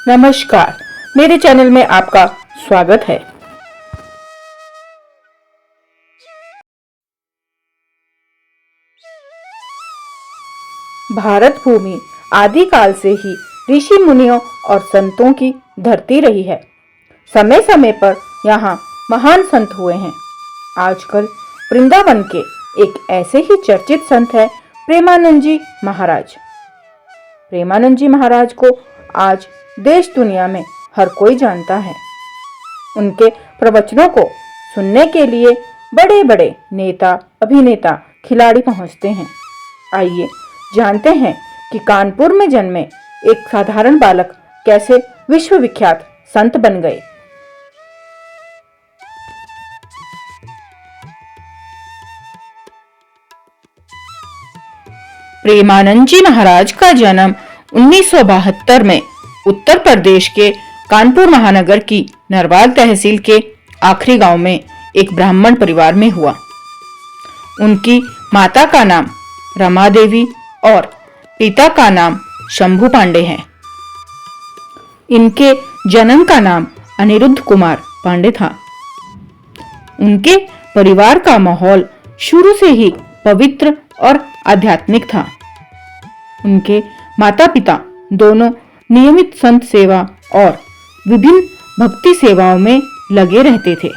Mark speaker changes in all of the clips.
Speaker 1: नमस्कार, मेरे चैनल में आपका स्वागत है। भारत भूमि आदिकाल से ही ऋषि मुनियों और संतों की धरती रही है। समय समय पर यहाँ महान संत हुए हैं। आजकल वृंदावन के एक ऐसे ही चर्चित संत हैं प्रेमानंद जी महाराज। प्रेमानंद जी महाराज को आज देश दुनिया में हर कोई जानता है। उनके प्रवचनों को सुनने के लिए बड़े बड़े नेता, अभिनेता, खिलाड़ी पहुंचते हैं। आइए जानते हैं कि कानपुर में जन्मे एक साधारण बालक कैसे विश्वविख्यात संत बन गए। प्रेमानंद जी महाराज का जन्म 1972 में उत्तर प्रदेश के कानपुर महानगर की नरवाल तहसील के आखिरी गांव में एक ब्राह्मण परिवार में हुआ। उनकी माता का नाम रमा देवी और पिता का नाम शंभू पांडे है। इनके जन्म का नाम अनिरुद्ध कुमार पांडे था। उनके परिवार का माहौल शुरू से ही पवित्र और आध्यात्मिक था। उनके माता पिता दोनों नियमित संत सेवा और विभिन्न भक्ति सेवाओं में लगे रहते थे,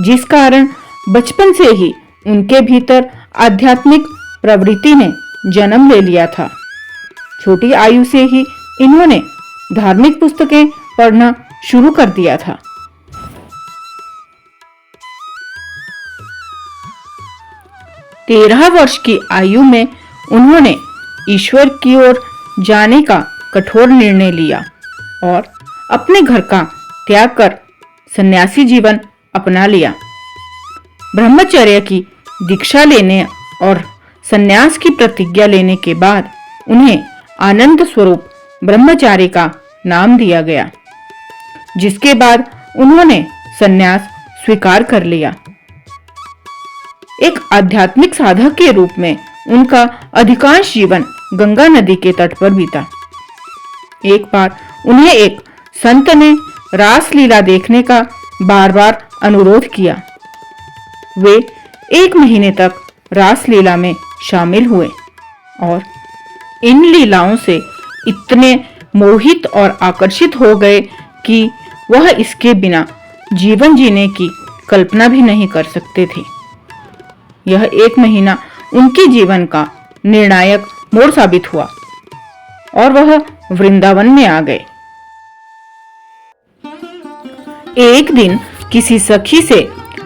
Speaker 1: जिस कारण बचपन से ही उनके भीतर आध्यात्मिक प्रवृत्ति ने जन्म ले लिया था। छोटी आयु से ही इन्होंने धार्मिक पुस्तकें पढ़ना शुरू कर दिया था। तेरह वर्ष की आयु में उन्होंने ईश्वर की ओर जाने का कठोर निर्णय लिया और अपने घर का त्याग कर सन्यासी जीवन अपना लिया। ब्रह्मचर्य की दीक्षा लेने और सन्यास की प्रतिज्ञा लेने के बाद उन्हें आनंद स्वरूप ब्रह्मचारी का नाम दिया गया, जिसके बाद उन्होंने सन्यास स्वीकार कर लिया। एक आध्यात्मिक साधक के रूप में उनका अधिकांश जीवन गंगा नदी के तट पर बीता। एक बार उन्हें एक संत ने रास लीला देखने का बार बार अनुरोध किया। वे 1 महीने तक रास लीला में शामिल हुए और इन लीलाओं से इतने मोहित और आकर्षित हो गए कि वह इसके बिना जीवन जीने की कल्पना भी नहीं कर सकते थे। यह 1 महीना उनके जीवन का निर्णायक मोड़ साबित हुआ और वह वृंदावन में आ गए। एक दिन किसी सखी से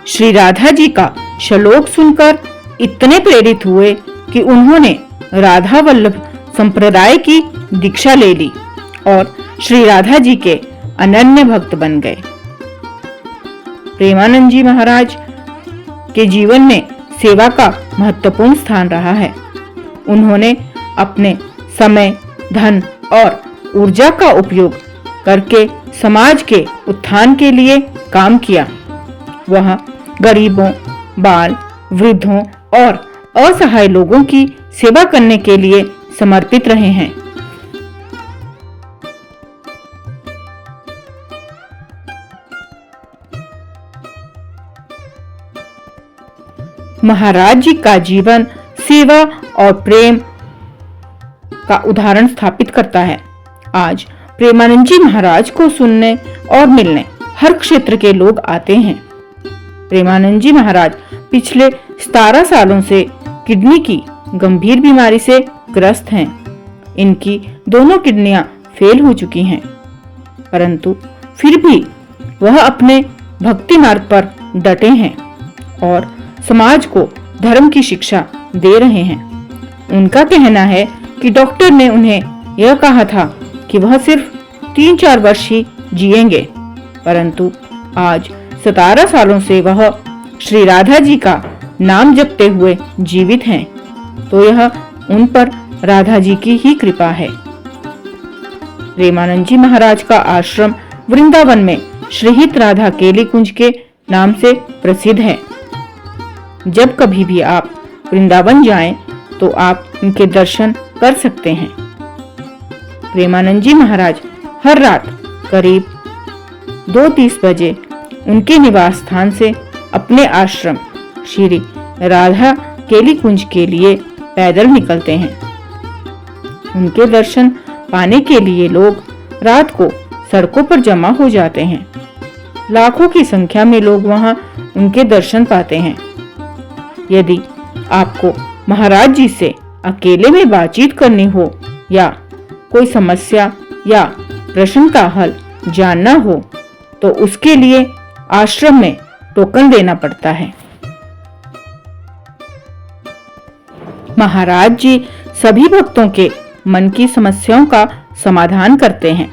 Speaker 1: श्री राधा जी का श्लोक सुनकर इतने प्रेरित हुए कि उन्होंने राधा वल्लभ संप्रदाय की दीक्षा ले ली और श्री राधा जी के अनन्य भक्त बन गए। प्रेमानंद जी महाराज के जीवन में सेवा का महत्वपूर्ण स्थान रहा है। उन्होंने अपने समय, धन और ऊर्जा का उपयोग करके समाज के उत्थान के लिए काम किया। वह गरीबों, बाल, वृद्धों और असहाय लोगों की सेवा करने के लिए समर्पित रहे हैं। महाराज जी का जीवन सेवा और प्रेम का उदाहरण स्थापित करता है। आज प्रेमानंद जी महाराज को सुनने और मिलने हर क्षेत्र के लोग आते हैं। प्रेमानंद जी महाराज पिछले 17 सालों से किडनी की गंभीर बीमारी से ग्रस्त हैं। इनकी दोनों किडनियां फेल हो चुकी हैं, परंतु फिर भी वह अपने भक्ति मार्ग पर डटे हैं और समाज को धर्म की शिक्षा दे रहे हैं। उनका कहना है कि डॉक्टर ने उन्हें यह कहा था कि वह सिर्फ 3-4 वर्ष ही जिएंगे, परंतु आज 17 सालों से वह श्री राधा जी का नाम जपते हुए जीवित हैं, तो यह उन पर राधा जी की ही कृपा है। प्रेमानंद जी महाराज का आश्रम वृंदावन में श्रीहित राधा केली कुंज के नाम से प्रसिद्ध है। जब कभी भी आप वृंदावन जाएं, तो आप उनके दर्शन कर सकते हैं। प्रेमानंद जी महाराज हर रात करीब 2:30 बजे उनके निवास स्थान से अपने आश्रम श्री राधा केली कुंज के लिए पैदल निकलते हैं। उनके दर्शन पाने के लिए लोग रात को सड़कों पर जमा हो जाते हैं। लाखों की संख्या में लोग वहां उनके दर्शन पाते हैं। यदि आपको महाराज जी से अकेले में बातचीत करनी हो या कोई समस्या या प्रश्न का हल जानना हो तो उसके लिए आश्रम में टोकन देना पड़ता है। महाराज जी सभी भक्तों के मन की समस्याओं का समाधान करते हैं।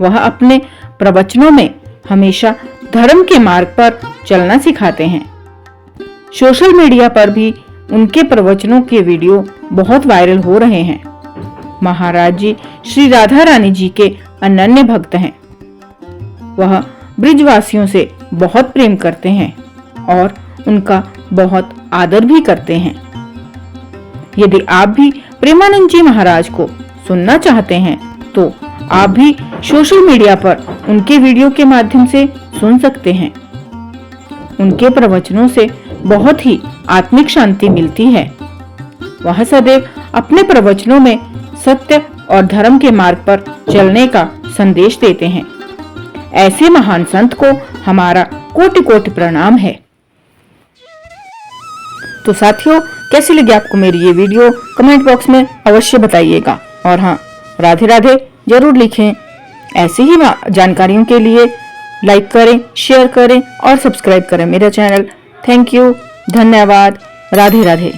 Speaker 1: वह अपने प्रवचनों में हमेशा धर्म के मार्ग पर चलना सिखाते हैं। सोशल मीडिया पर भी उनके प्रवचनों के वीडियो बहुत वायरल हो रहे हैं। महाराज जी श्री राधा रानी जी के अनन्य भक्त हैं। वह ब्रिजवासियों से बहुत प्रेम करते हैं और उनका बहुत आदर भी करते हैं। यदि आप भी प्रेमानंद जी महाराज को सुनना चाहते हैं तो आप भी सोशल मीडिया पर उनके वीडियो के माध्यम से सुन सकते हैं। उनके प्रवचनों से बहुत ही आत्मिक शांति मिलती है। वह सदैव अपने प्रवचनों में सत्य और धर्म के मार्ग पर चलने का संदेश देते हैं। ऐसे महान संत को हमारा कोटि कोटि प्रणाम है। तो साथियों, कैसी लगी आपको मेरी ये वीडियो कमेंट बॉक्स में अवश्य बताइएगा। और हाँ, राधे राधे जरूर लिखें। ऐसी ही जानकारियों के लिए लाइक करें, शेयर करें और सब्सक्राइब करें मेरा चैनल। थैंक यू, धन्यवाद, राधे राधे।